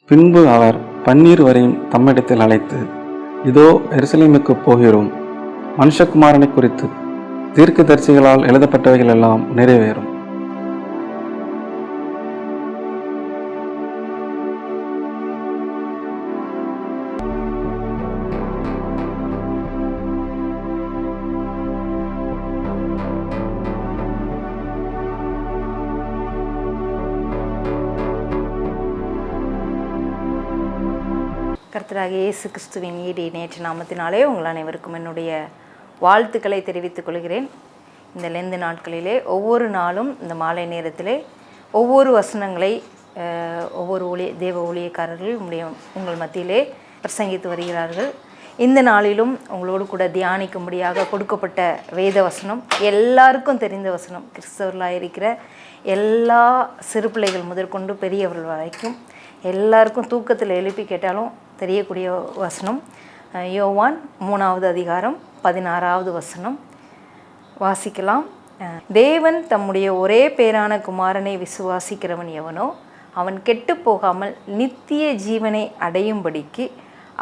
பின்பு அவர் பன்னீர் வரையும் தம்மிடத்தில் அழைத்து, இதோ எருசலேமுக்குப் போகிறோம், மனுஷகுமாரனை குறித்து தீர்க்கதரிசிகளால் எழுதப்பட்டவைகள் எல்லாம் நிறைவேறும். கர்த்தராகிய இயேசு கிறிஸ்துவின் ஈடு நேற்று நாமத்தினாலே உங்கள் அனைவருக்கும் என்னுடைய வாழ்த்துக்களை தெரிவித்துக் கொள்கிறேன். இந்த லெந்து நாட்களிலே ஒவ்வொரு நாளும் இந்த மாலை நேரத்திலே ஒவ்வொரு வசனங்களை ஒவ்வொரு தேவ ஊழியக்காரர்கள் உங்கள் மத்தியிலே பிரசங்கித்து வருகிறார்கள். இந்த நாளிலும் உங்களோடு கூட தியானிக்கும்படியாக கொடுக்கப்பட்ட வேத வசனம் எல்லாருக்கும் தெரிந்த வசனம். கிறிஸ்தவர்களாக இருக்கிற எல்லா சிறு பிள்ளைகள் முதற்கொண்டு பெரியவர்கள் வரைக்கும் எல்லாருக்கும் தூக்கத்தில் எழுப்பி கேட்டாலும் தெரியக்கூடிய வசனம். யோவான் 3வது அதிகாரம் 16வது வசனம் வாசிக்கலாம். தேவன் தம்முடைய ஒரே பேரான குமாரனை விசுவாசிக்கிறவன் எவனோ அவன் கெட்டு போகாமல் நித்திய ஜீவனை அடையும்படிக்கு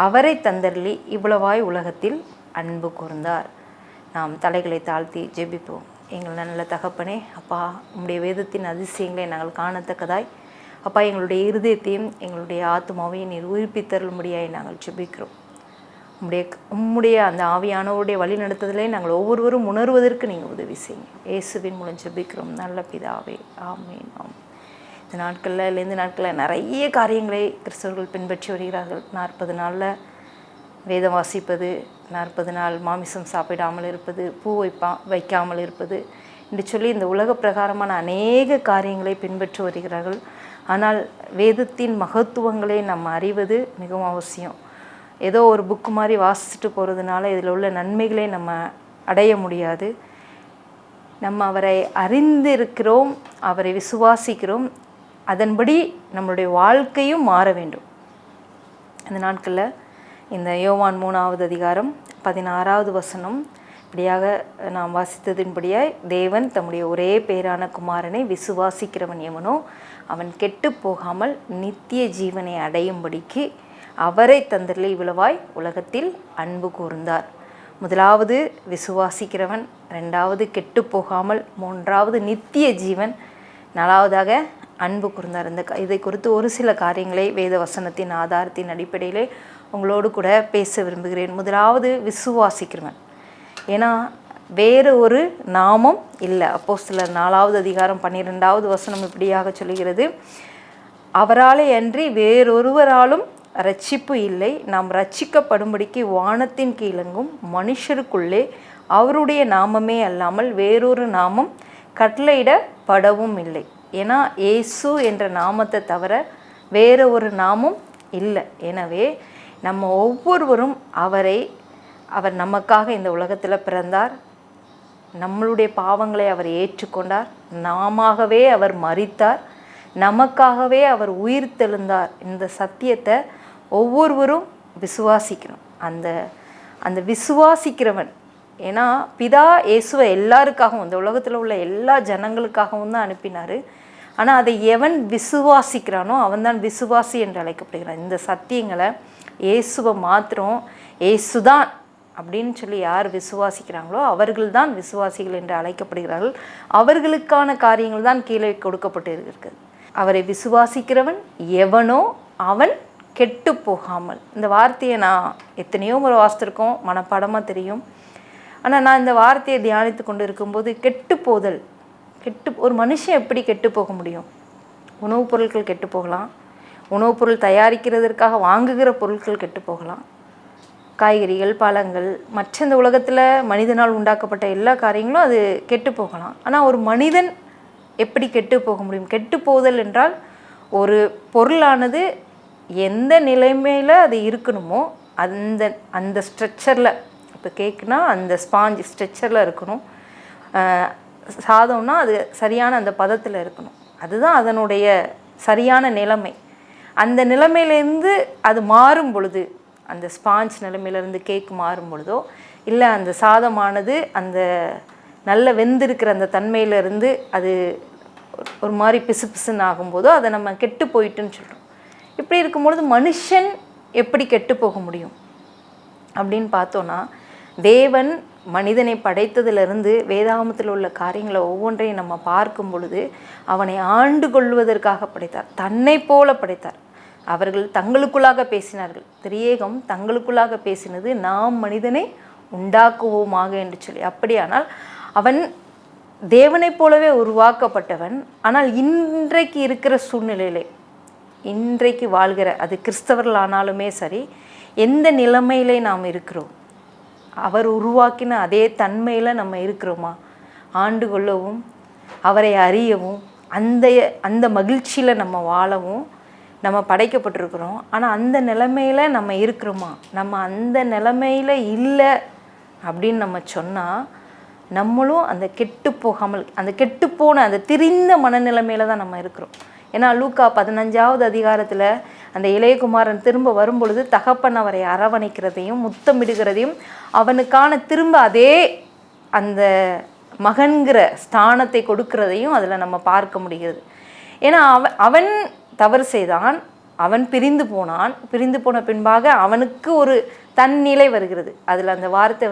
அவரை தந்தருளி இவ்வளவாய் உலகத்தில் அன்பு கூர்ந்தார். நாம் தலைகளை தாழ்த்தி ஜெபிப்போம். எங்கள் நல்ல தகப்பனே, அப்பா, உம்முடைய வேதத்தின் அதிசயங்களை நாங்கள் காணத்தக்கதாய் அப்பா எங்களுடைய இருதயத்தையும் எங்களுடைய ஆத்மாவையும் நீர் உயிர்ப்பித்தருளும்படியாய் நாங்கள் ஜெபிக்கிறோம். உம்முடைய அந்த ஆவியானவருடைய வழி நடத்துதலை நாங்கள் ஒவ்வொருவரும் உணர்வதற்கு நீங்கள் உதவி செய்யுங்க. இயேசுவின் மூலம் ஜெபிக்கிறோம் நல்ல பிதாவே, ஆமேன். இந்த நாட்களில் நிறைய காரியங்களை கிறிஸ்தவர்கள் பின்பற்றி வருகிறார்கள். 40 நாளில் வேதம் வாசிப்பது, 40 நாள் மாமிசம் சாப்பிடாமல் இருப்பது, பூ வைக்காமல் இருப்பது என்று சொல்லி இந்த உலக பிரகாரமான அநேக காரியங்களை பின்பற்றி வருகிறார்கள். ஆனால் வேதத்தின் மகத்துவங்களை நம்ம அறிவது மிகவும் அவசியம். ஏதோ ஒரு புக்கு மாதிரி வாசிச்சுட்டு போகிறதுனால இதில் உள்ள நன்மைகளை நம்ம அடைய முடியாது. நம்ம அவரை அறிந்திருக்கிறோம், அவரை விசுவாசிக்கிறோம், அதன்படி நம்மளுடைய வாழ்க்கையும் மாற வேண்டும். இந்த நாட்களில் இந்த யோவான் 3வது அதிகாரம் 16வது வசனம் இப்படியாக நாம் வாசித்ததின்படியாய் தேவன் தம்முடைய ஒரே பேரான குமாரனை விசுவாசிக்கிறவன் எவனோ அவன் கெட்டு போகாமல் நித்திய ஜீவனை அடையும்படிக்கு அவரை தந்தருளி இவ்வளவாய் உலகத்தில் அன்பு கூர்ந்தார். முதலாவது விசுவாசிக்கிறவன், 2வது கெட்டு போகாமல், 3வது நித்திய ஜீவன், 4வதாக அன்பு கூர்ந்தார். இதை குறித்து ஒரு சில காரியங்களை வேத வசனத்தின் ஆதாரத்தின் அடிப்படையிலே உங்களோடு கூட பேச விரும்புகிறேன். முதலாவது விசுவாசிக்கிறவன். ஏன்னா வேறு ஒரு நாமம் இல்லை. அப்போஸ்தலர் 4வது அதிகாரம் 12வது வசனம் இப்படியாக சொல்கிறது, அவராலே அன்றி வேறொருவராலும் இரட்சிப்பு இல்லை, நாம் இரட்சிக்கப்படும்படிக்கு வானத்தின் கீழெங்கும் மனுஷருக்குள்ளே அவருடைய நாமமே அல்லாமல் வேறொரு நாமம் கட்டளையிடப்படவும் இல்லை. ஏன்னா இயேசு என்ற நாமத்தை தவிர வேற ஒரு நாமம் இல்லை. எனவே நம்ம ஒவ்வொருவரும் அவர் நமக்காக இந்த உலகத்தில் பிறந்தார், நம்மளுடைய பாவங்களை அவர் ஏற்றுக்கொண்டார், நாமவே அவர் மரித்தார், நமக்காகவே அவர் உயிர் தெழுந்தார். இந்த சத்தியத்தை ஒவ்வொருவரும் விசுவாசிக்கணும். அந்த விசுவாசிக்கிறவன், ஏன்னா பிதா இயேசுவை எல்லாருக்காகவும் இந்த உலகத்தில் உள்ள எல்லா ஜனங்களுக்காகவும் தான் அனுப்பினார். ஆனால் அதை எவன் விசுவாசிக்கிறானோ அவன்தான் விசுவாசி என்று அழைக்கப்படுகிறான். இந்த சத்தியங்களை இயேசுவை மாத்திரம் இயேசுதான் அப்படின்னு சொல்லி யார் விசுவாசிக்கிறாங்களோ அவர்கள்தான் விசுவாசிகள் என்று அழைக்கப்படுகிறார்கள். அவர்களுக்கான காரியங்கள் தான் கீழே கொடுக்கப்பட்டு இருக்கிறது. அவரை விசுவாசிக்கிறவன் எவனோ அவன் கெட்டு போகாமல். இந்த வார்த்தையை நான் எத்தனையோ முறை வாசித்திருக்கோம், மனப்பாடமாக தெரியும். ஆனால் நான் இந்த வார்த்தையை தியானித்து கொண்டு இருக்கும்போது கெட்டு ஒரு மனுஷன் எப்படி கெட்டு போக முடியும்? உணவுப் பொருட்கள் கெட்டு போகலாம், உணவுப் பொருள் தயாரிக்கிறதற்காக வாங்குகிற பொருட்கள் கெட்டு போகலாம், காய்கறிகள், பழங்கள், மற்ற இந்த உலகத்தில் மனிதனால் உண்டாக்கப்பட்ட எல்லா காரியங்களும் அது கெட்டு போகலாம். ஆனால் ஒரு மனிதன் எப்படி கெட்டு போக முடியும்? கெட்டு போதல் என்றால் ஒரு பொருளானது எந்த நிலைமையில் அது இருக்கணுமோ அந்த ஸ்ட்ரக்சரில், இப்போ கேக்குனா அந்த ஸ்பாஞ்ச் ஸ்ட்ரக்சரில் இருக்கணும், சாதம்னா அது சரியான அந்த பதத்தில் இருக்கணும். அதுதான் அதனுடைய சரியான நிலைமை. அந்த நிலைமையிலேருந்து அது மாறும் பொழுது, அந்த ஸ்பாஞ்ச் நிலைமையிலேருந்து கேக் மாறும் பொழுதோ, இல்லை அந்த சாதமானது அந்த நல்ல வெந்திருக்கிற அந்த தன்மையிலேருந்து அது ஒரு மாதிரி பிசு பிசுன்னு ஆகும்போதோ அதை நம்ம கெட்டு போயிட்டுன்னு சொல்கிறோம். இப்படி இருக்கும்பொழுது மனுஷன் எப்படி கெட்டு போக முடியும் அப்படின்னு பார்த்தோன்னா, தேவன் மனிதனை படைத்ததிலிருந்து வேதாகமத்தில் உள்ள காரியங்களை ஒவ்வொன்றையும் நம்ம பார்க்கும் பொழுது அவனை ஆண்டு கொள்வதற்காக படைத்தார், தன்னை போல படைத்தார். அவர்கள் தங்களுக்குள்ளாக பேசினார்கள், திரியேகம் தங்களுக்குள்ளாக பேசினது நாம் மனிதனை உண்டாக்குவோமாக என்று சொல்லி. அப்படியானால் அவன் தேவனைப் போலவே உருவாக்கப்பட்டவன். ஆனால் இன்றைக்கு இருக்கிற சூழ்நிலையிலே, இன்றைக்கு வாழ்கிற அது கிறிஸ்தவர்கள் ஆனாலுமே சரி, எந்த நிலைமையிலே நாம் இருக்கிறோம், அவர் உருவாக்கின அதே தன்மையில் நம்ம இருக்கிறோமா? ஆண்டு கொள்ளவும் அவரை அறியவும் அந்த மகிழ்ச்சியில் நம்ம வாழவும் நம்ம படைக்கப்பட்டிருக்கிறோம். ஆனால் அந்த நிலைமையில் நம்ம இருக்கிறோமா? நம்ம அந்த நிலைமையில் இல்லை அப்படின்னு நம்ம சொன்னால், நம்மளும் அந்த கெட்டு போகாமல், அந்த கெட்டுப்போன அந்த திரிந்த மனநிலைமையில் தான் நம்ம இருக்கிறோம். ஏன்னா லூக்கா 15வது அதிகாரத்தில் அந்த இளையகுமாரன் திரும்ப வரும்பொழுது தகப்பன் அவரை அரவணைக்கிறதையும் முத்தமிடுகிறதையும் அவனுக்கான திரும்ப அதே அந்த மகன்கிற ஸ்தானத்தை கொடுக்கிறதையும் அதில் நம்ம பார்க்க முடிகிறது. ஏன்னா அவன் தவறு செய்தான், அவன் பிரிந்து போனான். பிரிந்து போன பின்பாக அவனுக்கு ஒரு தன்னிலை வருகிறது. அதில் அந்த வார்த்தை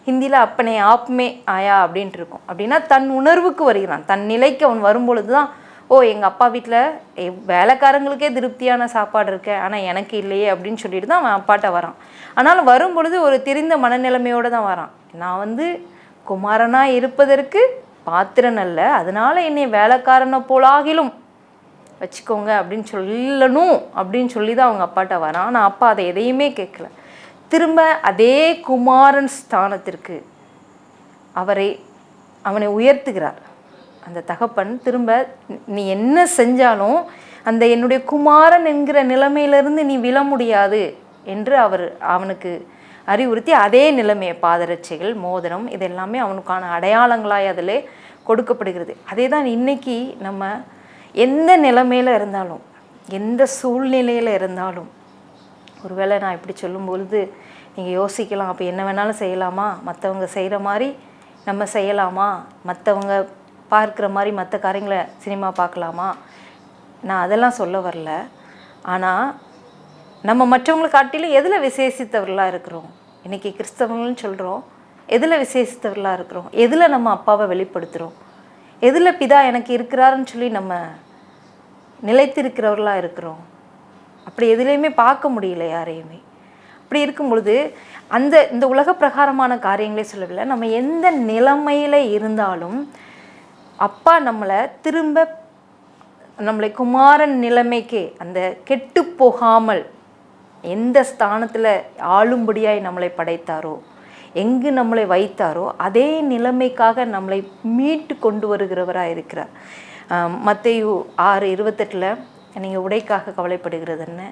ஹிந்தியில் அப்பனே ஆப்மே ஆயா அப்படின்ட்டு இருக்கும். அப்படின்னா தன் உணர்வுக்கு வருகிறான், தன் நிலைக்கு அவன் வரும்பொழுது தான், ஓ எங்கள் அப்பா வீட்டில் வேலைக்காரங்களுக்கே திருப்தியான சாப்பாடு இருக்கு, ஆனால் எனக்கு இல்லையே அப்படின்னு சொல்லிட்டு தான் அவன் அப்பாட்ட வரான். ஆனால் வரும்பொழுது ஒரு தெரிந்த மனநிலைமையோடு தான் வரான். நான் குமாரனாக இருப்பதற்கு பாத்திரன் அல்ல, அதனால என்னை வேலைக்காரனை போலாகிலும் வச்சுக்கோங்க அப்படின்னு சொல்லணும் அப்படின்னு சொல்லி தான் அவங்க அப்பாட்ட வரான். ஆனால் அப்பா அதை எதையுமே கேட்கல. திரும்ப அதே குமாரன் ஸ்தானத்திற்கு அவனை உயர்த்துகிறார் அந்த தகப்பன். திரும்ப நீ என்ன செஞ்சாலும் அந்த என்னுடைய குமாரன் என்கிற நிலைமையிலிருந்து நீ விழ முடியாது என்று அவனுக்கு அறிவுறுத்தி அதே நிலைமையை, பாதரட்சைகள், மோதிரம், இதெல்லாமே அவனுக்கான அடையாளங்களாய் அதில் கொடுக்கப்படுகிறது. அதே தான் இன்னைக்கு நம்ம எந்த நிலைமையில் இருந்தாலும், எந்த சூழ்நிலையில் இருந்தாலும், ஒருவேளை நான் இப்படி சொல்லும்பொழுது நீங்கள் யோசிக்கலாம், அப்போ என்ன வேணாலும் செய்யலாமா? மற்றவங்க செய்கிற மாதிரி நம்ம செய்யலாமா? மற்றவங்க பார்க்குற மாதிரி மற்ற காரியங்களை சினிமா பார்க்கலாமா? நான் அதெல்லாம் சொல்ல வரல. ஆனால் நம்ம மற்றவங்களை காட்டிலும் எதில் விசேஷித்தவர்களாக இருக்கிறோம்? இன்றைக்கி கிறிஸ்தவங்கள்னு சொல்கிறோம், எதில் விசேஷித்தவர்களாக இருக்கிறோம்? எதில் நம்ம அப்பாவை வெளிப்படுத்துகிறோம்? எதில் பிதா எனக்கு இருக்கிறாருன்னு சொல்லி நம்ம நிலைத்திருக்கிறவர்களாக இருக்கிறோம்? அப்படி எதுலேயுமே பார்க்க முடியல யாரையுமே. அப்படி இருக்கும் பொழுது இந்த உலக பிரகாரமான காரியங்களே சொல்லவில்லை, நம்ம எந்த நிலைமையில் இருந்தாலும் அப்பா நம்மளை குமாரன் நிலைமைக்கு அந்த கெட்டு போகாமல் எந்த ஸ்தானத்தில் ஆளும்படியாய் நம்மளை படைத்தாரோ, எங்கு நம்மளை வைத்தாரோ அதே நிலைமைக்காக நம்மளை மீட்டு கொண்டு வருகிறவராக இருக்கிறார். மத்தேயு 6:28 நீங்கள் உடைக்காக கவலைப்படுகிறது என்ன,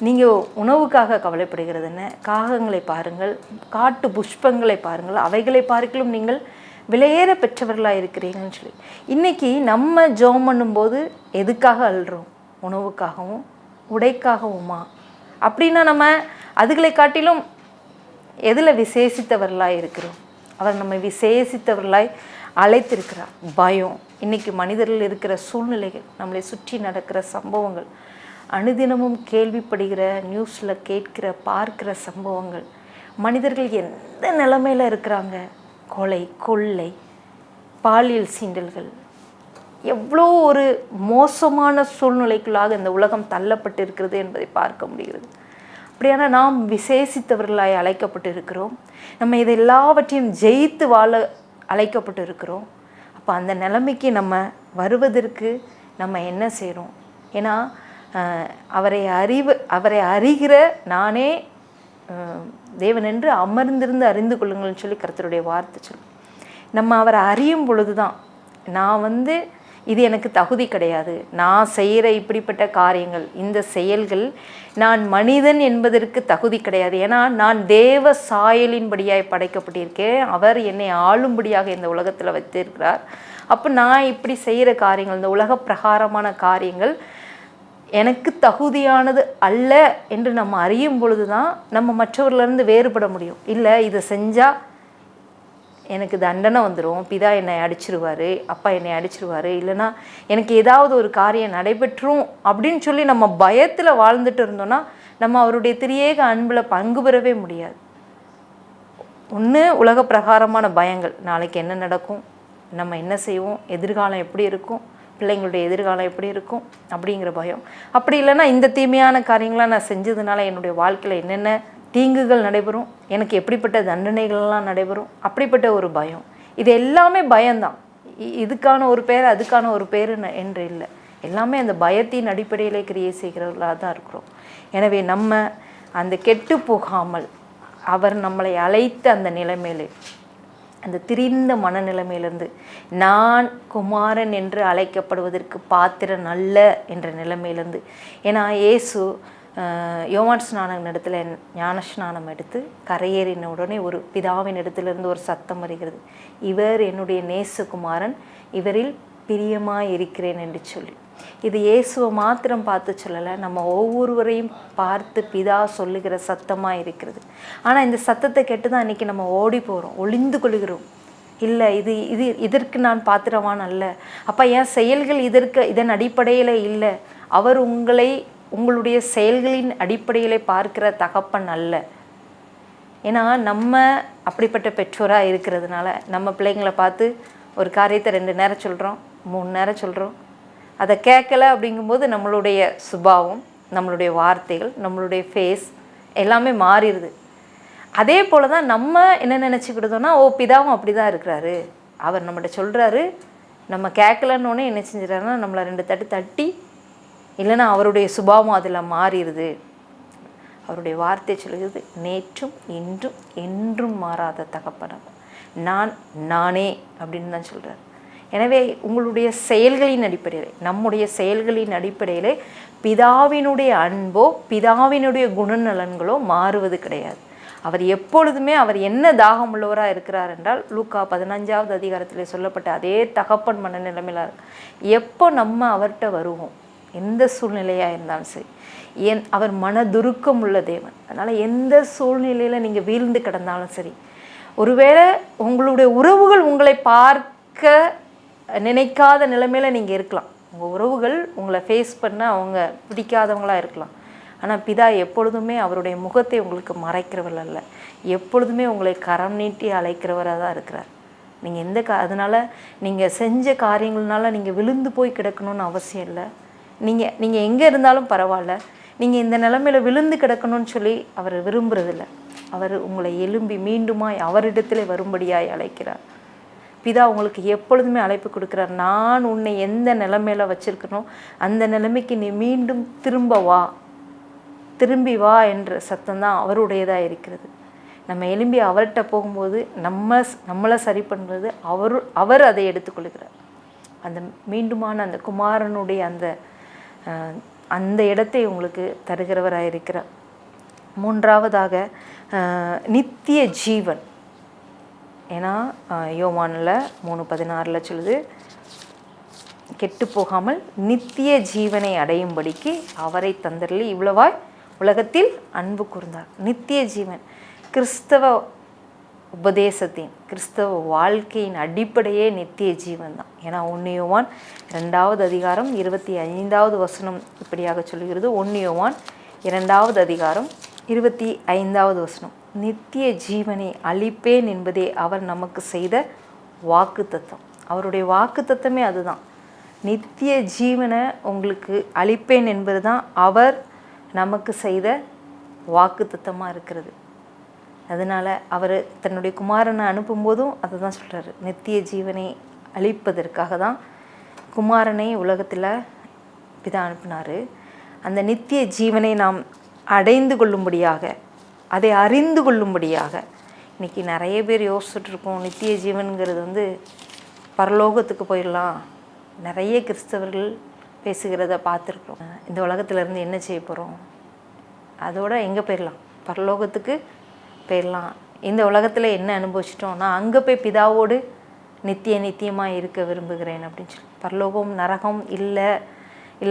நீங்கள் உணவுக்காக கவலைப்படுகிறது என்ன, காகங்களை பாருங்கள், காட்டு புஷ்பங்களை பாருங்கள், அவைகளை பார்க்கலும் நீங்கள் விலையேற பெற்றவர்களாக இருக்கிறீங்கன்னு சொல்லி. இன்றைக்கி நம்ம ஜெபம் பண்ணும்போது எதுக்காக அழுறோம்? உணவுக்காகவும் உடைக்காகவுமா? அப்படின்னா நம்ம அதுகளை காட்டிலும் எதில் விசேஷித்தவர்களாக இருக்கிறோம்? அவர் நம்மை விசேஷித்தவர்களாய் அழைத்திருக்கிறார். பயம், இன்றைக்கி மனிதர்கள் இருக்கிற சூழ்நிலைகள், நம்மளை சுற்றி நடக்கிற சம்பவங்கள், அனுதினமும் கேள்விப்படுகிற, நியூஸில் கேட்கிற, பார்க்கிற சம்பவங்கள், மனிதர்கள் எந்த நிலைமையில் இருக்கிறாங்க, கொலை, கொள்ளை, பாலியல் சீண்டல்கள், எவ்வளோ ஒரு மோசமான சூழ்நிலைக்குள்ளாக இந்த உலகம் தள்ளப்பட்டு இருக்கிறது என்பதை பார்க்க முடிகிறது. அப்படியான நாம் விசேஷித்தவர்களாய் அழைக்கப்பட்டு இருக்கிறோம். நம்ம இதை எல்லாவற்றையும் ஜெயித்து வாழ அழைக்கப்பட்டு இருக்கிறோம். அப்போ அந்த நிலைமைக்கு நம்ம வருவதற்கு நம்ம என்ன செய்கிறோம்? ஏன்னா அவரை அறிகிற நானே தேவன் என்று அமர்ந்திருந்து அறிந்து கொள்ளுங்கள்னு சொல்லி கர்த்தருடைய வார்த்தை சொல்லும். நம்ம அவரை அறியும் பொழுது தான், நான் இது எனக்கு தகுதி கிடையாது, நான் செய்கிற இப்படிப்பட்ட காரியங்கள், இந்த செயல்கள் நான் மனிதன் என்பதற்கு தகுதி கிடையாது, ஏன்னா நான் தேவ சாயலின்படியாய் படைக்கப்பட்டிருக்கேன், அவர் என்னை ஆளும்படியாக இந்த உலகத்தில் வைத்திருக்கிறார். அப்போ நான் இப்படி செய்கிற காரியங்கள், இந்த உலக பிரகாரமான காரியங்கள் எனக்கு தகுதியானது அல்ல என்று நம்ம அறியும் பொழுது தான் நம்ம மற்றவர்களிருந்து வேறுபட முடியும். இல்லை, இதை செஞ்சால் எனக்கு தண்டனை வந்துடும், பிதா என்னை அடிச்சிருவார், அப்பா என்னை அடிச்சிருவார், இல்லைன்னா எனக்கு ஏதாவது ஒரு காரியம் நடைபெற்றும் அப்படின்னு சொல்லி நம்ம பயத்தில் வாழ்ந்துட்டு இருந்தோன்னா நம்ம அவருடைய திரியேக அன்பில் பங்கு பெறவே முடியாது. ஒன்று உலக பிரகாரமான பயங்கள், நாளைக்கு என்ன நடக்கும், நம்ம என்ன செய்வோம், எதிர்காலம் எப்படி இருக்கும், பிள்ளைங்களுடைய எதிர்காலம் எப்படி இருக்கும் அப்படிங்கிற பயம். அப்படி இல்லைன்னா இந்த தீமையான காரியங்களாம் நான் செஞ்சதுனால என்னுடைய வாழ்க்கையில் என்னென்ன தீங்குகள் நடைபெறும், எனக்கு எப்படிப்பட்ட தண்டனைகள்லாம் நடைபெறும், அப்படிப்பட்ட ஒரு பயம். இது எல்லாமே பயம்தான். இதுக்கான ஒரு பேர் அதுக்கான ஒரு பேர் என்று இல்லை, எல்லாமே அந்த பயத்தின் அடிப்படையிலே கிரியை செய்கிறவர்களாக தான் இருக்கிறோம். எனவே நம்ம அந்த கெட்டு போகாமல் அவர் நம்மளை அழைத்த அந்த நிலைமையிலே, அந்த திரிந்த மனநிலைமையிலிருந்து நான் குமாரன் என்று அழைக்கப்படுவதற்கு பாத்திரன் அல்ல என்ற நிலைமையிலேருந்து, ஏன்னா இயேசு யோவான் ஸ்நானன் இடத்துல ஞான ஸ்நானம் எடுத்து கரையேறின உடனே ஒரு பிதாவின் இடத்துலேருந்து ஒரு சத்தம் வருகிறது, இவர் என்னுடைய நேசகுமாரன், இவரில் பிரியமாக இருக்கிறேன் என்று சொல்லி. இது இயேசுவை மாத்திரம் பார்த்து சொல்லலை, நம்ம ஒவ்வொருவரையும் பார்த்து பிதா சொல்லுகிற சத்தமாக இருக்கிறது. ஆனால் இந்த சத்தத்தை கேட்டு தான் இன்றைக்கி நம்ம ஓடி போகிறோம், ஒளிந்து கொள்கிறோம். இல்லை, இதற்கு நான் பாத்திரவான் அல்ல, அப்போ என் செயல்கள் இதன் அடிப்படையில் இல்லை, அவர் உங்களுடைய செயல்களின் அடிப்படையில் பார்க்கிற தகப்பன் அல்ல. ஏன்னா நம்ம அப்படிப்பட்ட பெற்றோராக இருக்கிறதுனால நம்ம பிள்ளைங்களை பார்த்து ஒரு காரியத்தை 2 நேரம் சொல்கிறோம், 3 நேரம் சொல்கிறோம், அதை கேட்கலை அப்படிங்கும்போது நம்மளுடைய சுபாவம், நம்மளுடைய வார்த்தைகள், நம்மளுடைய ஃபேஸ் எல்லாமே மாறிடுது. அதே போல் தான் நம்ம என்ன நினச்சிக்கிட்டோன்னா, பிதாவும் அப்படி தான் இருக்கிறாரு, அவர் நம்மகிட்ட சொல்கிறாரு, நம்ம கேட்கலன்னொன்னே என்ன செஞ்சிடறாருன்னா நம்மளை 2 தட்டு தட்டி, இல்லைன்னா அவருடைய சுபாவம் அதில் மாறிடுது. அவருடைய வார்த்தை சொல்கிறது, நேற்றும் இன்றும் என்றும் மாறாத தகப்பனாக நானே அப்படின்னு தான் சொல்கிறார். எனவே உங்களுடைய செயல்களின் அடிப்படையில், நம்முடைய செயல்களின் அடிப்படையில் பிதாவினுடைய அன்போ பிதாவினுடைய குணநலன்களோ மாறுவது கிடையாது. அவர் எப்பொழுதுமே அவர் என்ன தாகம் உள்ளவராக இருக்கிறார் என்றால், லூக்கா 15வது அதிகாரத்தில் சொல்லப்பட்ட அதே தகப்பன் மனநிலைமையில் எப்போ நம்ம அவர்கிட்ட வருவோம், எந்த சூழ்நிலையாக இருந்தாலும் சரி, அவர் மனதுருக்கம் உள்ள தேவன். அதனால் எந்த சூழ்நிலையில் நீங்கள் வீழ்ந்து கிடந்தாலும் சரி, ஒருவேளை உங்களுடைய உறவுகள் உங்களை பார்க்க நினைக்காத நிலைமையில் நீங்கள் இருக்கலாம், உங்கள் உறவுகள் உங்களை ஃபேஸ் பண்ண அவங்க பிடிக்காதவங்களாக இருக்கலாம். ஆனால் பிதா எப்பொழுதுமே அவருடைய முகத்தை உங்களுக்கு மறைக்கிறவர் அல்ல, எப்பொழுதுமே உங்களை கரம் நீட்டி அழைக்கிறவராக தான் இருக்கிறார். நீங்கள் அதனால் நீங்கள் செஞ்ச காரியங்கள்னால நீங்கள் விழுந்து போய் கிடக்கணும்னு அவசியம் இல்லை. நீங்கள் எங்கே இருந்தாலும் பரவாயில்ல, நீங்கள் இந்த நிலைமையில் விழுந்து கிடக்கணும்னு சொல்லி அவர் விரும்புகிறதில்ல. அவர் உங்களை எழும்பி மீண்டுமாய் அவரிடத்தில் வரும்படியாய் அழைக்கிறார். பிதா உங்களுக்கு எப்பொழுதுமே அழைப்பு கொடுக்குறார், நான் உன்னை எந்த நிலைமையில் வச்சுருக்கணும் அந்த நிலைமைக்கு நீ மீண்டும் திரும்பி வா என்ற சத்தம் தான் அவருடையதாக இருக்கிறது. நம்ம எழும்பி அவர்கிட்ட போகும்போது நம்மளை சரி பண்ணுறது அவர் அதை எடுத்துக்கொள்கிறார். அந்த மீண்டுமான அந்த குமாரனுடைய அந்த இடத்தை உங்களுக்கு தருகிறவராக இருக்கிறார். 3வதாக நித்திய ஜீவன். ஏன்னா யோவானில் 3:16 சொல்லுது, கெட்டு போகாமல் நித்திய ஜீவனை அடையும்படிக்கு அவரை தந்தரலி இவ்வளவாய் உலகத்தில் அன்பு கூர்ந்தார். நித்திய ஜீவன் கிறிஸ்தவ உபதேசத்தின், கிறிஸ்தவ வாழ்க்கையின் அடிப்படையே நித்திய ஜீவன் தான். ஏன்னா 1 யோவான் 2வது அதிகாரம் 25வது வசனம் இப்படியாக சொல்லுகிறது. 1 யோவான் 2வது அதிகாரம் 25வது வசனம், நித்திய ஜீவனை அளிப்பேன் என்பதே அவர் நமக்கு செய்த வாக்கு தத்தம். அவருடைய வாக்கு தத்தமே அதுதான், நித்திய ஜீவனை உங்களுக்கு அளிப்பேன் என்பது தான் அவர் நமக்கு செய்த வாக்கு தத்தமாக இருக்கிறது. அதனால் அவர் தன்னுடைய குமாரனை அனுப்பும்போதும் அதை தான் சொல்கிறாரு, நித்திய ஜீவனை அளிப்பதற்காக தான் குமாரனை உலகத்தில் பிதா அனுப்பினார். அந்த நித்திய ஜீவனை நாம் அடைந்து கொள்ளும்படியாக, அதை அறிந்து கொள்ளும்படியாக. இன்றைக்கி நிறைய பேர் யோசிச்சுட்ருக்கோம், நித்திய ஜீவனுங்கிறது பரலோகத்துக்கு போயிடலாம். நிறைய கிறிஸ்தவர்கள் பேசுகிறத பார்த்துருக்குறோம். இந்த உலகத்திலேருந்து என்ன செய்ய போகிறோம், அதோட எங்கே போயிடலாம், பரலோகத்துக்கு போயிடலாம். இந்த உலகத்தில் என்ன அனுபவிச்சிட்டோம்னா அங்கே போய் பிதாவோடு நித்தியமாக இருக்க விரும்புகிறேன் அப்படின்னு சொல்லி. பரலோகம் நரகம் இல்லை,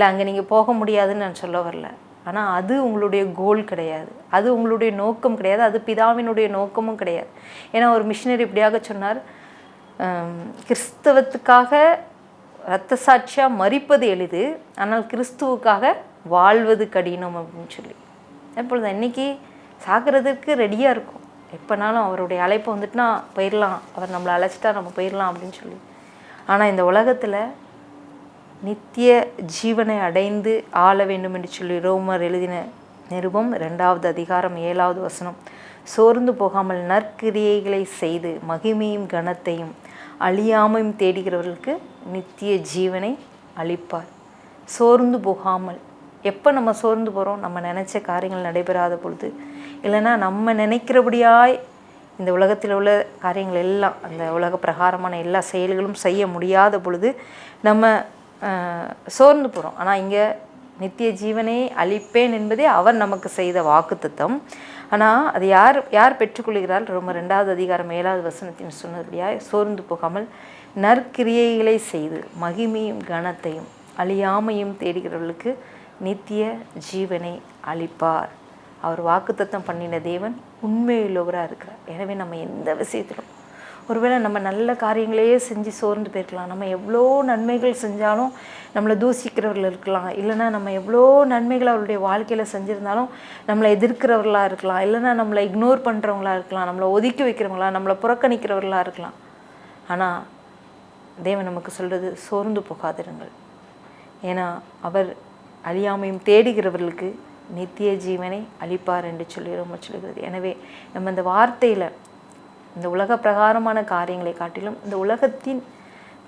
அங்கே நீங்கள் போக முடியாதுன்னு நான் சொல்ல வரல. ஆனால் அது உங்களுடைய கோல் கிடையாது, அது உங்களுடைய நோக்கம் கிடையாது, அது பிதாவினுடைய நோக்கமும் கிடையாது. ஏன்னா ஒரு மிஷினரி இப்படியாக சொன்னார், கிறிஸ்தவத்துக்காக இரத்த சாட்சியாக மரிப்பது எளிது, ஆனால் கிறிஸ்துவுக்காக வாழ்வது கடினம் அப்படின்னு சொல்லி. எப்பொழுது இன்றைக்கி சாகிறதுக்கு ரெடியாக இருக்கும், எப்போனாலும் அவருடைய அழைப்பு வந்துட்டுனா போயிடலாம், அவர் நம்மளை அழைச்சிட்டா நம்ம போயிடலாம் அப்படின்னு சொல்லி. ஆனால் இந்த உலகத்தில் நித்திய ஜீவனை அடைந்து ஆள வேண்டும் என்று சொல்லி ரோமர் எழுதின நிருபம் 2வது அதிகாரம் 7வது வசனம், சோர்ந்து போகாமல் நற்கிரியைகளை செய்து மகிமையும் கனத்தையும் அழியாமையும் தேடுகிறவர்களுக்கு நித்திய ஜீவனை அளிப்பார். சோர்ந்து போகாமல். எப்போ நம்ம சோர்ந்து போகிறோம்? நம்ம நினச்ச காரியங்கள் நடைபெறாத பொழுது, இல்லைன்னா நம்ம நினைக்கிறபடியாய் இந்த உலகத்தில் உள்ள காரியங்கள் எல்லாம், அந்த உலக பிரகாரமான எல்லா செயல்களும் செய்ய முடியாத பொழுது நம்ம சோர்ந்து போகிறோம். ஆனால் இங்கே நித்திய ஜீவனை அளிப்பேன் என்பதே அவர் நமக்கு செய்த வாக்குத்தத்தம். ஆனால் அது யார் பெற்றுக்கொள்கிறார்? ரொம்ப 2வது அதிகாரம் 7வது வசனத்தின் சொன்னபடியாக சோர்ந்து போகாமல் நற்கிரியைகளை செய்து மகிமையும் கனத்தையும் அழியாமையும் தேடுகிறவர்களுக்கு நித்திய ஜீவனை அளிப்பார். அவர் வாக்குத்தத்தம் பண்ணின தேவன் உண்மையுள்ளவராக இருக்கிறார். எனவே நம்ம எந்த விஷயத்திலும், ஒருவேளை நம்ம நல்ல காரியங்களையே செஞ்சு சோர்ந்து போயிருக்கலாம், நம்ம எவ்வளோ நன்மைகள் செஞ்சாலும் நம்மளை தூசிக்கிறவர்கள் இருக்கலாம், இல்லைனா நம்ம எவ்வளோ நன்மைகள் அவருடைய வாழ்க்கையில் செஞ்சுருந்தாலும் நம்மளை எதிர்க்கிறவர்களாக இருக்கலாம், இல்லைனா நம்மளை இக்னோர் பண்ணுறவங்களாக இருக்கலாம், நம்மளை ஒதுக்கி வைக்கிறவங்களா, நம்மளை புறக்கணிக்கிறவர்களாக இருக்கலாம். ஆனால் தேவன் நமக்கு சொல்கிறது, சோர்ந்து போகாதிருங்கள், ஏன்னா அவர் அழியாமையும் தேடுகிறவர்களுக்கு நித்திய ஜீவனை அளிப்பார் என்று சொல்லி ரொம்ப சொல்கிறது. எனவே நம்ம இந்த வார்த்தையில் இந்த உலக பிரகாரமான காரியங்களை காட்டிலும், இந்த உலகத்தின்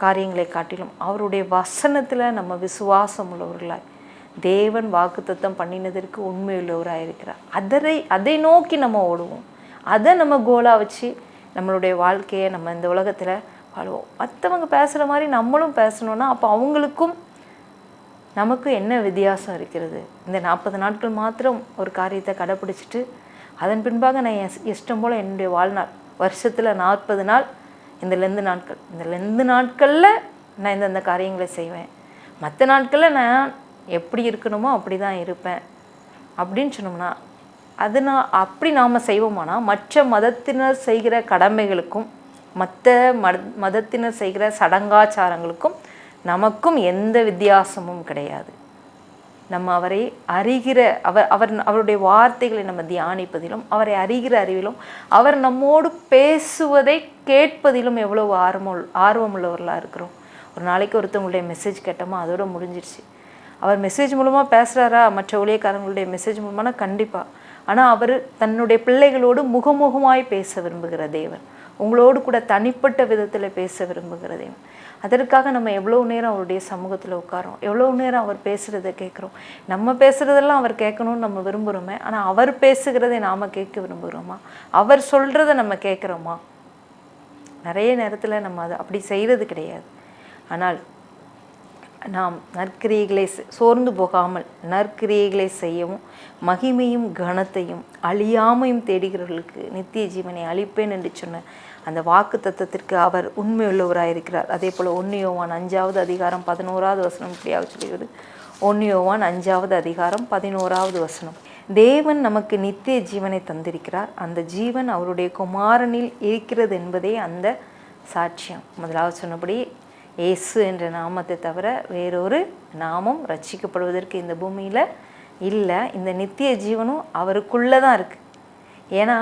காரியங்களை காட்டிலும் அவருடைய வசனத்தில் நம்ம விசுவாசம் உள்ளவர்களாய், தேவன் வாக்குத்தத்தம் பண்ணினதற்கு உண்மையுள்ளவராக இருக்கிறார், அதை நோக்கி நம்ம ஓடுவோம், அதை நம்ம கோலாக வச்சு நம்மளுடைய வாழ்க்கையை நம்ம இந்த உலகத்தில் வாழ்வோம். மற்றவங்க பேசுகிற மாதிரி நம்மளும் பேசணுன்னா அப்போ அவங்களுக்கும் நமக்கு என்ன வித்தியாசம் இருக்கிறது? இந்த 40 நாட்கள் மாத்திரம் ஒரு காரியத்தை கடைப்பிடிச்சிட்டு அதன் பின்பாக நான் இஷ்டம் போல் என்னுடைய வாழ்நாள், வருஷத்தில் 40 நாள் இந்த லெந்து நாட்களில் நான் இந்தந்த காரியங்களை செய்வேன், மற்ற நாட்களில் நான் எப்படி இருக்கணுமோ அப்படி தான் இருப்பேன் அப்படின்னு சொன்னோம்னா, அது அப்படி நாம் செய்வோமானா மற்ற மதத்தினர் செய்கிற கடமைகளுக்கும் மற்ற மதத்தினர் செய்கிற சடங்காச்சாரங்களுக்கும் நமக்கும் எந்த வித்தியாசமும் கிடையாது. நம்ம அவரை அறிகிற அவருடைய வார்த்தைகளை நம்ம தியானிப்பதிலும், அவரை அறிகிற அறிவிலும், அவர் நம்மோடு பேசுவதை கேட்பதிலும் எவ்வளவு ஆர்வமுள்ளவர்களாக இருக்கிறோம். ஒரு நாளைக்கு ஒருத்தவங்களுடைய மெசேஜ் கேட்டோமா அதோட முடிஞ்சிடுச்சு. அவர் மெசேஜ் மூலமாக பேசுகிறாரா? மற்ற ஊழியக்காரங்களுடைய மெசேஜ் மூலமான கண்டிப்பாக. ஆனால் அவர் தன்னுடைய பிள்ளைகளோடு முகமுகமாய் பேச விரும்புகிற தேவன், உங்களோடு கூட தனிப்பட்ட விதத்தில் பேச விரும்புகிற தேவன். அதற்காக நம்ம எவ்வளோ நேரம் அவருடைய சமூகத்தில் உட்காரோம், எவ்வளோ நேரம் அவர் பேசுகிறத கேட்குறோம். நம்ம பேசுகிறதெல்லாம் அவர் கேட்கணும்னு நம்ம விரும்புகிறோமே, ஆனால் அவர் பேசுகிறதை நாம் கேட்க விரும்புகிறோமா? அவர் சொல்கிறத நம்ம கேட்குறோமா? நிறைய நேரத்தில் நம்ம அதை அப்படி செய்கிறது கிடையாது. ஆனால் நாம் நற்கிரியைகளை சோர்ந்து போகாமல் நற்கிரியைகளை செய்யவும் மகிமையும் கனத்தையும் அழியாமையும் தேடுகிறவர்களுக்கு நித்திய ஜீவனை அளிப்பேன் என்று சொன்ன அந்த வாக்கு தத்தத்திற்கு அவர் உண்மையுள்ளவராக இருக்கிறார். அதே போல் 1 யோவான் 5வது அதிகாரம் 11வது வசனம் இப்படியாக சொல்கிறது. 1 யோவான் 5வது அதிகாரம் 11வது வசனம், தேவன் நமக்கு நித்திய ஜீவனை தந்திருக்கிறார், அந்த ஜீவன் அவருடைய குமாரனில் இருக்கிறது என்பதே அந்த சாட்சியம். முதலாவது சொன்னபடி இயேசு என்ற நாமத்தை தவிர வேறொரு நாமம் ரட்சிக்கப்படுவதற்கு இந்த பூமியில் இல்லை. இந்த நித்திய ஜீவனும் அவருக்குள்ளே தான் இருக்குது. ஏன்னா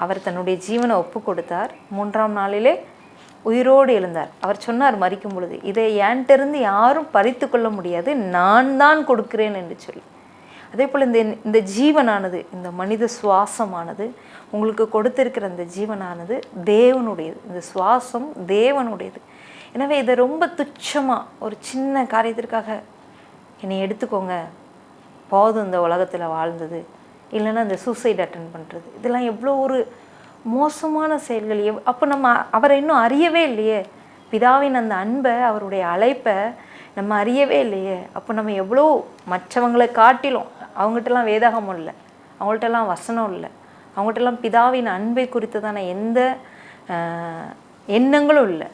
அவர் தன்னுடைய ஜீவனை ஒப்பு கொடுத்தார், 3ஆம் நாளிலே உயிரோடு எழுந்தார். அவர் சொன்னார் மரிக்கும் பொழுது, இதை என்கிட்டருந்து யாரும் பறித்து கொள்ள முடியாது, நான் தான் கொடுக்கிறேன் என்று சொல்லி. அதே போல் இந்த ஜீவனானது, இந்த மனித சுவாசமானது, உங்களுக்கு கொடுத்திருக்கிற இந்த ஜீவனானது தேவனுடையது. இந்த சுவாசம் தேவனுடையது. எனவே இதை ரொம்ப துச்சமாக ஒரு சின்ன காரியத்திற்காக என்னை எடுத்துக்கோங்க, போதும் இந்த உலகத்தில் வாழ்ந்தது, இல்லைன்னா இந்த சூசைட் அட்டன் பண்ணுறது, இதெல்லாம் எவ்வளோ ஒரு மோசமான செயல்கள். அப்போ நம்ம அவரை இன்னும் அறியவே இல்லையே, பிதாவின் அந்த அன்பை, அவருடைய அழைப்பை நம்ம அறியவே இல்லையே. அப்போ நம்ம எவ்வளோ மற்றவங்களை காட்டிலும், அவங்ககிட்டலாம் வேதாகமும் இல்லை, அவங்கள்ட்டெல்லாம் வசனம் இல்லை, அவங்ககிட்டலாம் பிதாவின் அன்பை குறித்ததான எந்த எண்ணங்களும் இல்லை.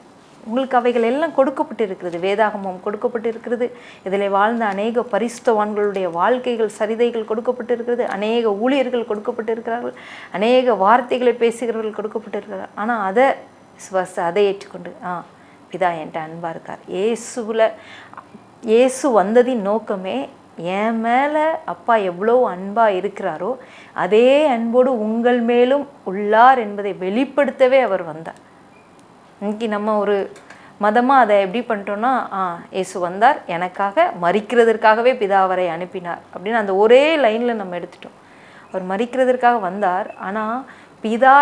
உங்களுக்கு அவைகள் எல்லாம் கொடுக்கப்பட்டிருக்கிறது. வேதாகமம் கொடுக்கப்பட்டிருக்கிறது. இதில் வாழ்ந்த அநேக பரிசுத்தவான்களுடைய வாழ்க்கைகள் சரிதைகள் கொடுக்கப்பட்டிருக்கிறது. அநேக ஊழியர்கள் கொடுக்கப்பட்டிருக்கிறார்கள். அநேக வார்த்தைகளை பேசுகிறவர்கள் கொடுக்கப்பட்டிருக்கிறார்கள். ஆனால் அதை விசுவாசத்தை அதை ஏற்றுக்கொண்டு பிதா என்கிட்ட அன்பாக இருக்கார். இயேசு வந்ததின் நோக்கமே என் மேலே அப்பா எவ்வளோ அன்பாக இருக்கிறாரோ அதே அன்போடு உங்கள் மேலும் உள்ளார் என்பதை வெளிப்படுத்தவே அவர் வந்தார். இன்னைக்கு நம்ம ஒரு மதமாக அதை எப்படி பண்ணிட்டோன்னா இயேசு வந்தார், எனக்காக மரிக்கிறதற்காகவே பிதா அவரை அனுப்பினார் அப்படின்னு அந்த ஒரே லைனில் நம்ம எடுத்துட்டோம். அவர் மரிக்கிறதற்காக வந்தார். ஆனால் பிதா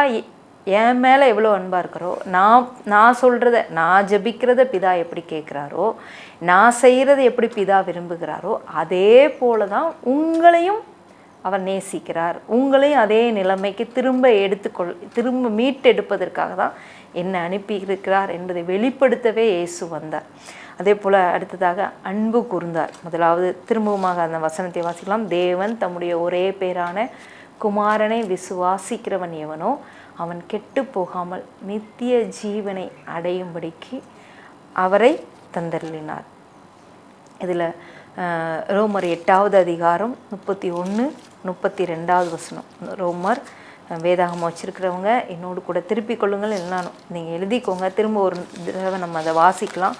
என் மேலே எவ்வளோ அன்பாக இருக்கிறோ, நான் சொல்கிறத, நான் ஜெபிக்கிறத பிதா எப்படி கேட்குறாரோ, நான் செய்கிறத எப்படி பிதா விரும்புகிறாரோ அதே போல தான் உங்களையும் அவர் நேசிக்கிறார். உங்களையும் அதே நிலைமைக்கு திரும்ப மீட்டெடுப்பதற்காக தான் என்னை அனுப்பி இருக்கிறார் என்பதை வெளிப்படுத்தவே இயேசு வந்தார். அதே போல் அடுத்ததாக அன்பு கூர்ந்தார். முதலாவது திரும்பவுமாக அந்த வசனத்தை வாசிக்கலாம். தேவன் தம்முடைய ஒரே பேரான குமாரனை விசுவாசிக்கிறவன் எவனோ அவன் கெட்டு போகாமல் நித்திய ஜீவனை அடையும்படிக்கு அவரை தந்தருளினார். இதில் ரோமர் 8வது அதிகாரம் 31-32 வசனம். ரோமர் வேதாகமம் வச்சுருக்கிறவங்க என்னோடு கூட திருப்பிக் கொள்ளுங்கள், எல்லாம் நீங்கள் எழுதிக்கோங்க. திரும்ப ஒரு தடவை நம்ம அதை வாசிக்கலாம்.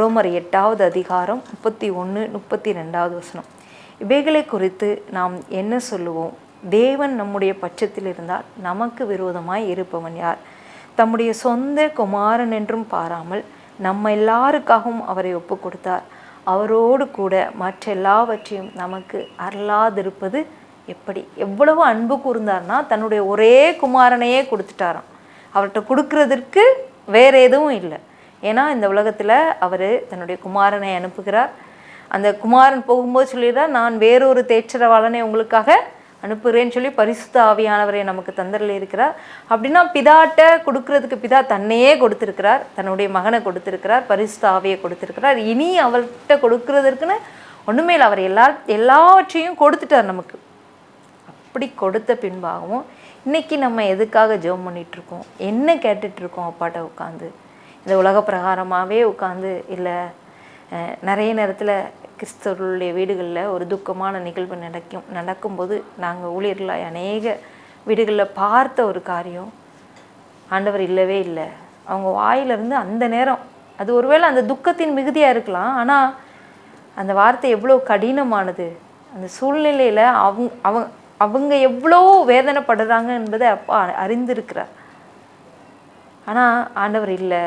ரோமர் 8வது அதிகாரம் 31-32 வசனம். இவைகளை குறித்து நாம் என்ன சொல்லுவோம்? தேவன் நம்முடைய பட்சத்தில் இருந்தால் நமக்கு விரோதமாய் இருப்பவன் யார்? தம்முடைய சொந்த குமாரன் என்றும் பாராமல் நம்ம எல்லாருக்காகவும் அவரை ஒப்பு கொடுத்தார். அவரோடு கூட மற்ற எல்லாவற்றையும் நமக்கு அருளாதிருப்பது எப்படி? எவ்வளவு அன்பு கூர்ந்தார்னா தன்னுடைய ஒரே குமாரனையே கொடுத்துட்டாராம். அவர்கிட்ட கொடுக்கறதற்கு வேற எதுவும் இல்லை. ஏன்னா இந்த உலகத்தில் அவர் தன்னுடைய குமாரனை அனுப்புகிறார். அந்த குமாரன் போகும்போது சொல்லிடுறார், நான் வேறொரு தேற்றரவாளனை உங்களுக்காக அனுப்புகிறேன்னு சொல்லி பரிசுத்த ஆவியானவரை நமக்கு தந்தரில் இருக்கிறார். அப்படின்னா பிதாட்ட கொடுக்கறதுக்கு பிதா தன்னையே கொடுத்துருக்கிறார், தன்னுடைய மகனை கொடுத்துருக்கிறார், பரிசுத்த ஆவியை கொடுத்துருக்கிறார். இனி அவர்கிட்ட கொடுக்கறதற்குன்னு ஒன்றுமே இல்லை. அவர் எல்லாவற்றையும் கொடுத்துட்டார் நமக்கு. அப்படி கொடுத்த பின்பாகவும் இன்றைக்கி நம்ம எதுக்காக ஜெபம் பண்ணிகிட்ருக்கோம், என்ன கேட்டுட்ருக்கோம் அப்பாட்ட உட்காந்து? இந்த உலக பிரகாரமாகவே உட்காந்து, இல்லை நிறைய நேரத்தில் கிறிஸ்தவர்களுடைய வீடுகளில் ஒரு துக்கமான நிகழ்வு நடக்கும்போது நாங்கள் ஊழியர்களாக அநேக வீடுகளில் பார்த்த ஒரு காரியம், ஆண்டவர் இல்லவே இல்லை. அவங்க வாயிலிருந்து அந்த நேரம், அது ஒருவேளை அந்த துக்கத்தின் மிகுதியாக இருக்கலாம், ஆனால் அந்த வார்த்தை எவ்வளோ கடினமானது. அந்த சூழ்நிலையில் அவங்க எவ்வளோ வேதனைப்படுறாங்க என்பதை அப்பா அறிந்திருக்கிறார். ஆனால் ஆண்டவர் இல்லை,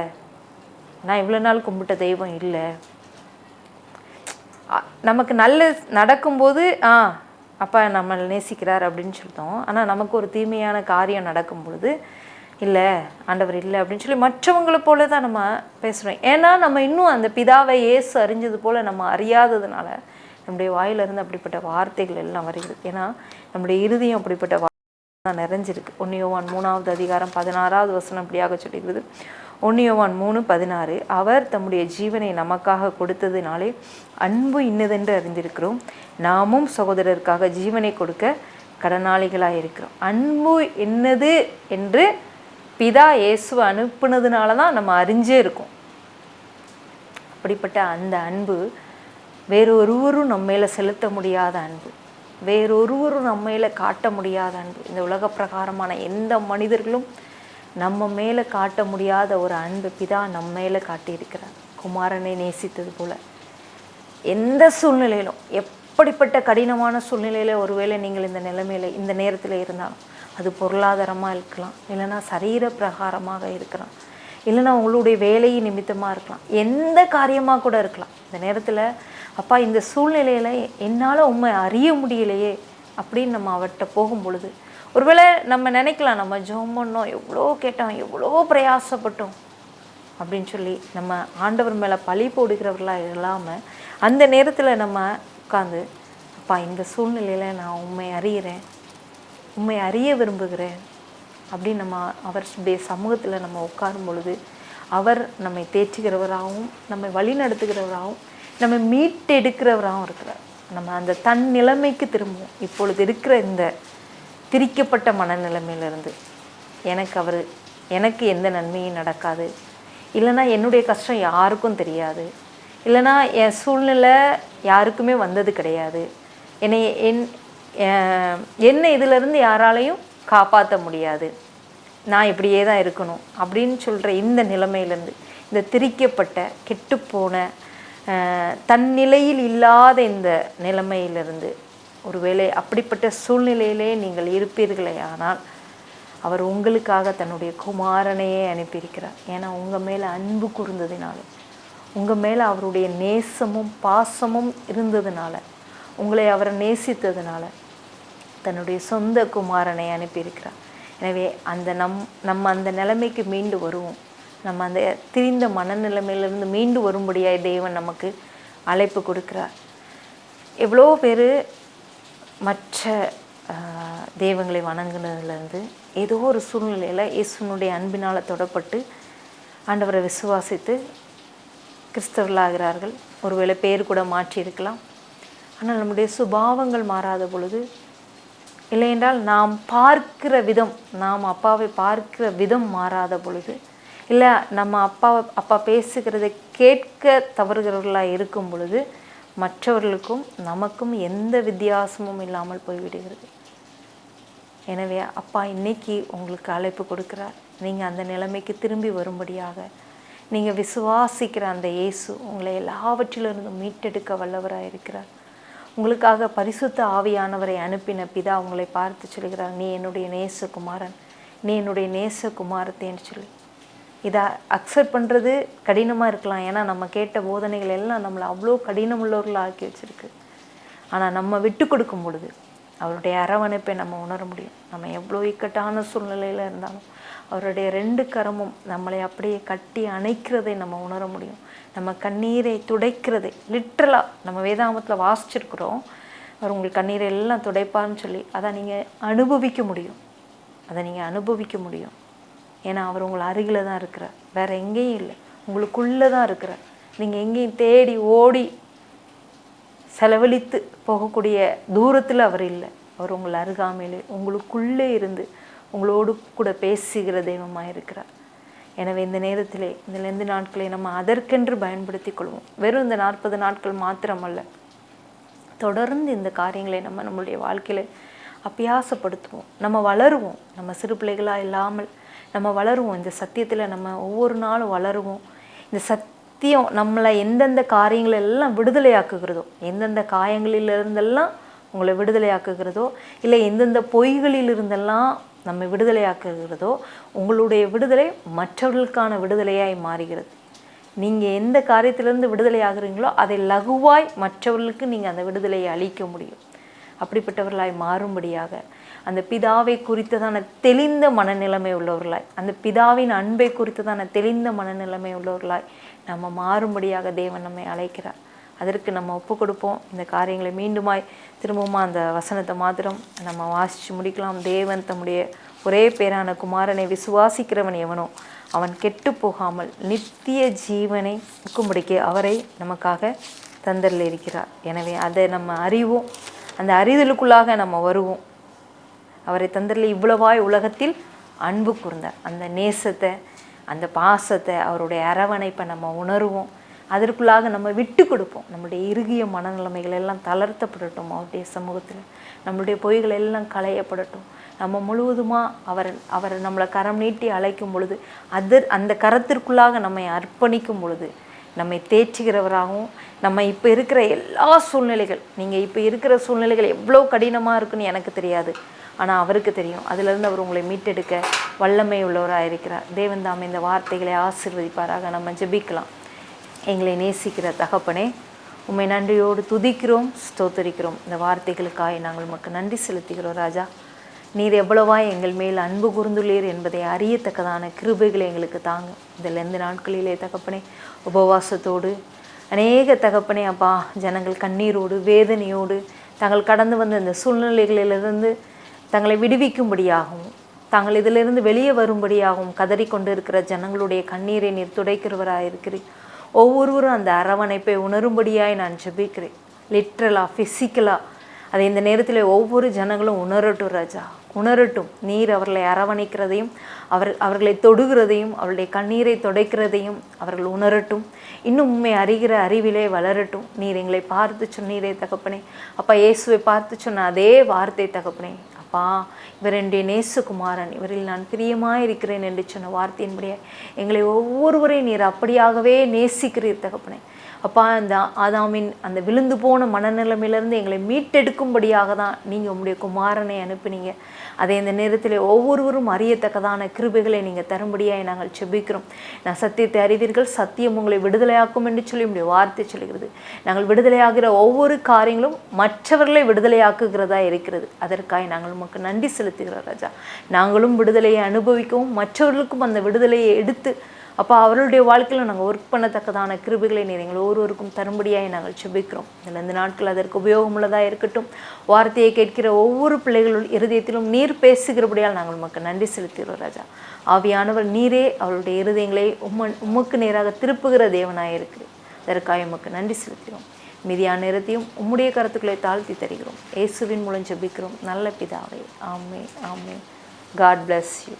நான் இவ்வளோ நாள் கும்பிட்ட தெய்வம் இல்லை. நமக்கு நல்ல நடக்கும்போது அப்பா நம்மளை நேசிக்கிறார் அப்படின்னு சொல்லிட்டோம். ஆனால் நமக்கு ஒரு தீமையான காரியம் நடக்கும் பொழுது இல்லை, ஆண்டவர் இல்லை அப்படின்னு சொல்லி மற்றவங்களை போல தான் நம்ம பேசுகிறோம். ஏன்னா நம்ம இன்னும் அந்த பிதாவை இயேசு அறிஞ்சது போல் நம்ம அறியாததுனால நம்முடைய வாயிலிருந்து அப்படிப்பட்ட வார்த்தைகள் எல்லாம் வருகிறது. ஏன்னா நம்முடைய இருதயம் அப்படிப்பட்ட வார்த்தை நிறைஞ்சிருக்கு. 1 யோவான் 3வது அதிகாரம் 16வது வசனம் அப்படியாக சொல்லியிருக்குது. 1 யோவான் 3:16, அவர் தம்முடைய ஜீவனை நமக்காக கொடுத்ததினாலே அன்பு இன்னதென்று அறிந்திருக்கிறோம், நாமும் சகோதரருக்காக ஜீவனை கொடுக்க கடனாளிகளாக இருக்கிறோம். அன்பு என்னது என்று பிதா இயேசுவை அனுப்புனதுனால தான் நம்ம அறிஞ்சே இருக்கோம். அப்படிப்பட்ட அந்த அன்பு வேறொருவரும் நம்ம மேலே செலுத்த முடியாத அன்பு, வேறொருவரும் நம்ம மேலே காட்ட முடியாத அன்பு. இந்த உலக பிரகாரமான எந்த மனிதர்களும் நம்ம மேலே காட்ட முடியாத ஒரு அன்பு பிதா நம்ம மேலே காட்டியிருக்கிறார். குமாரனை நேசித்தது போல் எந்த சூழ்நிலையிலும், எப்படிப்பட்ட கடினமான சூழ்நிலையில் ஒருவேளை நீங்கள் இந்த நிலைமையில் இந்த நேரத்தில் இருந்தாலும், அது பொருளாதாரமாக இருக்கலாம், இல்லைன்னா சரீர பிரகாரமாக இருக்கலாம், இல்லைன்னா உங்களுடைய வேலை நிமித்தமாக இருக்கலாம், எந்த காரியமாக கூட இருக்கலாம். இந்த நேரத்தில் அப்பா இந்த சூழ்நிலையில் என்னால் உண்மை அறிய முடியலையே அப்படின்னு நம்ம அவர்கிட்ட போகும் பொழுது, ஒருவேளை நம்ம நினைக்கலாம், நம்ம ஜெபம் பண்ணோம், எவ்வளோ கேட்டோம், எவ்வளோ பிரயாசப்பட்டோம் அப்படின்னு சொல்லி நம்ம ஆண்டவர் மேலே பழி போடுகிறவர்களாக இல்லாமல் அந்த நேரத்தில் நம்ம உட்காந்து, அப்பா இந்த சூழ்நிலையில் நான் உண்மை அறிகிறேன், உண்மை அறிய விரும்புகிறேன் அப்படின்னு நம்ம அவருடைய சமூகத்தில் நம்ம உட்காரும் பொழுது அவர் நம்மை தேற்றுகிறவராகவும் நம்மை வழி நடத்துகிறவராகவும் நம்ம மீட்டெடுக்கிறவராகவும் இருக்கிறார். நம்ம அந்த தன் நிலைமைக்கு திரும்புவோம். இப்பொழுது இருக்கிற இந்த திரிக்கப்பட்ட மனநிலைமையிலிருந்து எனக்கு எந்த நன்மையும் நடக்காது, இல்லைனா என்னுடைய கஷ்டம் யாருக்கும் தெரியாது, இல்லைனா என் சூழ்நிலை யாருக்குமே வந்தது கிடையாது, என்னை என்னை இதிலிருந்து யாராலையும் காப்பாற்ற முடியாது, நான் இப்படியே தான் இருக்கணும் அப்படின்னு சொல்கிற இந்த நிலைமையிலேருந்து, இந்த திரிக்கப்பட்ட கெட்டுப்போன தன்னிலையில் இல்லாத இந்த நிலைமையிலிருந்து, ஒருவேளை அப்படிப்பட்ட சூழ்நிலையிலே நீங்கள் இருப்பீர்களே ஆனால் அவர் உங்களுக்காக தன்னுடைய குமாரனையே அனுப்பியிருக்கிறார். ஏன்னா உங்கள் மேலே அன்பு கூர்ந்ததினால, உங்கள் மேலே அவருடைய நேசமும் பாசமும் இருந்ததுனால, உங்களை அவரை நேசித்ததுனால தன்னுடைய சொந்த குமாரனை அனுப்பியிருக்கிறார். எனவே நம்ம அந்த நிலைமைக்கு மீண்டு வருவோம். நம்ம அந்த திரிந்த மனநிலைமையிலிருந்து மீண்டு வரும்படியாய் தேவன் நமக்கு அழைப்பு கொடுக்கிறார். எவ்வளோ பேர் மற்ற தெய்வங்களை வணங்குனதுலேருந்து ஏதோ ஒரு சூழ்நிலையில் இயேசுனுடைய அன்பினால் தொடப்பட்டு ஆண்டவரை விசுவாசித்து கிறிஸ்தவர்களாகிறார்கள். ஒருவேளை பேர் கூட மாற்றியிருக்கலாம். ஆனால் நம்முடைய சுபாவங்கள் மாறாத பொழுது, இல்லையென்றால் நாம் பார்க்கிற விதம், நாம் அப்பாவை பார்க்கிற விதம் மாறாத பொழுது, இல்லை நம்ம அப்பா பேசுகிறதை கேட்க தவறுகிறவர்களாக இருக்கும் பொழுது மற்றவர்களுக்கும் நமக்கும் எந்த வித்தியாசமும் இல்லாமல் போய்விடுகிறது. எனவே அப்பா இன்னைக்கு உங்களுக்கு அழைப்பு கொடுக்கிறார். நீங்கள் அந்த நிலைமைக்கு திரும்பி வரும்படியாக, நீங்கள் விசுவாசிக்கிற அந்த இயேசு உங்களை எல்லாவற்றிலிருந்தும் மீட்டெடுக்க வல்லவராக இருக்கிறார். உங்களுக்காக பரிசுத்த ஆவியானவரை அனுப்பின பிதா உங்களை பார்த்து சொல்கிறார், நீ என்னுடைய நேசகுமாரன், நீ என்னுடைய நேசகுமாரத்தேன்னு சொல்லி. இதை அக்செப்ட் பண்ணுறது கடினமாக இருக்கலாம். ஏன்னா நம்ம கேட்ட போதனைகள் எல்லாம் நம்மளை அவ்வளோ கடினமுள்ளவர்களாக ஆக்கி வச்சுருக்கு. ஆனால் நம்ம விட்டு கொடுக்கும் பொழுது அவருடைய அரவணைப்பை நம்ம உணர முடியும். நம்ம எவ்வளோ இக்கட்டான சூழ்நிலையில் இருந்தாலும் அவருடைய 2 கரமும் நம்மளை அப்படியே கட்டி அணைக்கிறதை நம்ம உணர முடியும். நம்ம கண்ணீரை துடைக்கிறதை லிட்ரலாக நம்ம வேதாகமத்தில் வாசிச்சிருக்கிறோம். அவர் உங்கள் கண்ணீரை எல்லாம் துடைப்பான்னு சொல்லி அதை நீங்கள் அனுபவிக்க முடியும். ஏன்னா அவர் உங்களை அருகில் தான் இருக்கிறார், வேறு எங்கேயும் இல்லை, உங்களுக்குள்ளே தான் இருக்கிறார். நீங்கள் எங்கேயும் தேடி ஓடி செலவழித்து போகக்கூடிய தூரத்தில் அவர் இல்லை. அவர் உங்கள் அருகாமையிலே உங்களுக்குள்ளே இருந்து உங்களோடு கூட பேசுகிற தெய்வமாக இருக்கிறார். எனவே இந்த நேரத்திலே, இந்த 2 நாட்களை நம்ம அதற்கென்று பயன்படுத்தி கொள்வோம். வெறும் இந்த 40 நாட்கள் மாத்திரமல்ல, தொடர்ந்து இந்த காரியங்களை நம்மளுடைய வாழ்க்கையில் அபியாசப்படுத்துவோம். நம்ம வளருவோம். நம்ம சிறு பிள்ளைகளாக இல்லாமல் நம்ம வளருவோம். இந்த சத்தியத்தில் நம்ம ஒவ்வொரு நாளும் வளருவோம். இந்த சத்தியம் நம்மளை எந்தெந்த காரியங்கள் எல்லாம் விடுதலையாக்குகிறதோ, எந்தெந்த காயங்களிலிருந்தெல்லாம் உங்களை விடுதலையாக்குகிறதோ, இல்லை எந்தெந்த பொய்களிலிருந்தெல்லாம் நம்ம விடுதலையாக்குகிறதோ, உங்களுடைய விடுதலை மற்றவர்களுக்கான விடுதலையாய் மாறுகிறது. நீங்கள் எந்த காரியத்திலிருந்து விடுதலை ஆகுறீங்களோ அதை லகுவாய் மற்றவர்களுக்கு நீங்கள் அந்த விடுதலையை அளிக்க முடியும். அப்படிப்பட்டவர்களாய் மாறும்படியாக, அந்த பிதாவை குறித்ததான தெளிந்த மனநிலைமை உள்ளவர்களாய், அந்த பிதாவின் அன்பை குறித்ததான தெளிந்த மனநிலைமை உள்ளவர்களாய் நம்ம மாறும்படியாக தேவன் நம்மை அழைக்கிறார். அதற்கு நம்ம ஒப்பு கொடுப்போம். இந்த காரியங்களை மீண்டுமாய் திரும்பவுமா அந்த வசனத்தை மாத்திரம் நம்ம வாசித்து முடிக்கலாம். தேவன் தம்முடைய ஒரே பேரான குமாரனை விசுவாசிக்கிறவன் எவனோ அவன் கெட்டு போகாமல் நித்திய ஜீவனை இருக்கும்படிக்கு அவரை நமக்காக தந்தரில் இருக்கிறார். எனவே அதை நம்ம அறிவோம், அந்த அறிதலுக்குள்ளாக நம்ம வருவோம். அவரை தந்தரில் இவ்வளவாய் உலகத்தில் அன்பு கூர்ந்தார். அந்த நேசத்தை, அந்த பாசத்தை, அவருடைய அரவணைப்பை நம்ம உணர்வோம். அதற்குள்ளாக நம்ம விட்டு கொடுப்போம். நம்முடைய இறுகிய மனநிலைமைகள் எல்லாம் தளர்த்தப்படட்டும். அவருடைய சமூகத்தில் நம்மளுடைய பொய்கள் எல்லாம் களையப்படட்டும். நம்ம முழுவதுமாக அவர் நம்மளை கரம் நீட்டி அழைக்கும் பொழுது, அந்த கரத்திற்குள்ளாக நம்மை அர்ப்பணிக்கும் பொழுது நம்மை தேற்றுகிறவராகவும், நம்ம இப்போ இருக்கிற எல்லா சூழ்நிலைகள், நீங்கள் இப்போ இருக்கிற சூழ்நிலைகள் எவ்வளோ கடினமாக இருக்குன்னு எனக்கு தெரியாது, ஆனால் அவருக்கு தெரியும். அதிலிருந்து அவர் உங்களை மீட்டெடுக்க வல்லமை உள்ளவராக இருக்கிறார். தேவன் தாம் இந்த வார்த்தைகளை ஆசீர்வதிப்பாராக. நம்ம ஜெபிக்கலாம். எங்களை நேசிக்கிற தகப்பனே, உம்மை நன்றியோடு துதிக்கிறோம், ஸ்தோத்தரிக்கிறோம். இந்த வார்த்தைகளுக்காக நாங்கள் உமக்கு நன்றி செலுத்துகிறோம். ராஜா, நீர் எவ்வளவாய் எங்கள் மேல் அன்பு கூர்ந்துள்ளீர் என்பதை அறியத்தக்கதான கிருபைகளை எங்களுக்கு தாங்க. இந்த 2 நாட்களிலே தகப்பனே, உபவாசத்தோடு அநேக தகப்பனே அப்பா ஜனங்கள் கண்ணீரோடு வேதனையோடு தாங்கள் கடந்து வந்த இந்த சூழ்நிலைகளிலிருந்து தங்களை விடுவிக்கும்படியாகவும், தாங்கள் இதிலிருந்து வெளியே வரும்படியாகவும் கதறிக்கொண்டு இருக்கிற ஜனங்களுடைய கண்ணீரை நீர் துடைக்கிறவராக இருக்கிறீர். ஒவ்வொருவரும் அந்த அரவணைப்பை உணரும்படியாய் நான் ஜெபிக்கிறேன். லிட்ரலாக, ஃபிசிக்கலாக அதை இந்த நேரத்தில் ஒவ்வொரு ஜனங்களும் உணரட்டும் ராஜா. உணரட்டும். நீர் அவர்களை அரவணைக்கிறதையும் அவர்களை தொடுகிறதையும் அவருடைய கண்ணீரை துடைக்கிறதையும் அவர்கள் உணரட்டும். இன்னும் உண்மை அறிகிற அறிவிலே வளரட்டும். நீர் எங்களை பார்த்து சொன்னீரே தகப்பனே, அப்பா இயேசுவை பார்த்து சொன்ன அதே வார்த்தை தகப்பனே, அப்பா இவர் என்னுடைய நேசகுமாரன், இவரில் நான் பிரியமாக இருக்கிறேன் என்று சொன்ன வார்த்தையின்படியே எங்களை ஒவ்வொருவரையும் நீர் அப்படியாகவே நேசிக்கிறீர் தகப்பனே. அப்பா அந்த ஆதாமின் அந்த விழுந்து போன மனநிலைமையிலேருந்து எங்களை மீட்டெடுக்கும்படியாக தான் நீங்கள் உங்களுடைய குமாரனை அனுப்பினீங்க. அதை இந்த நேரத்தில் ஒவ்வொருவரும் அறியத்தக்கதான கிருபைகளை நீங்கள் தரும்படியாக நாங்கள் செபிக்கிறோம். நான் சத்தியத்தை அறிவீர்கள், சத்தியம் உங்களை விடுதலையாக்கும் என்று சொல்லி உங்களுடைய வார்த்தை சொல்கிறது. நாங்கள் விடுதலையாகிற ஒவ்வொரு காரியங்களும் மற்றவர்களை விடுதலையாக்குகிறதா இருக்கிறது. அதற்காக நாங்கள் உமக்கு நன்றி செலுத்துகிறோம் ராஜா. நாங்களும் விடுதலையை அனுபவிக்கவும் மற்றவர்களுக்கும் அந்த விடுதலையை எடுத்து அப்போ அவர்களுடைய வாழ்க்கையில் நாங்கள் ஒர்க் பண்ணத்தக்கதான கிருபைகளை நீர் எங்கள் ஒவ்வொருவருக்கும் தரும்படியாக நாங்கள் செபிக்கிறோம். இதில் இந்த நாட்கள் அதற்கு உபயோகமுள்ளதாக இருக்கட்டும். வார்த்தையை கேட்கிற ஒவ்வொரு பிள்ளைகளும் இருதயத்திலும் நீர் பேசுகிறபடியால் நாங்கள் உமக்கு நன்றி செலுத்துகிறோம் ராஜா. ஆவியானவர் நீரே அவருடைய இருதயங்களை உமக்கு நேராக திருப்புகிற தேவனாக இருக்கிறது. அதற்காக உமக்கு நன்றி செலுத்துகிறோம். மீதியான நேரத்தையும் உம்முடைய கருத்துக்களை தாழ்த்தி தருகிறோம். இயேசுவின் மூலம் ஜெபிக்கிறோம் நல்ல பிதாவே. ஆமென், ஆமென். God bless you.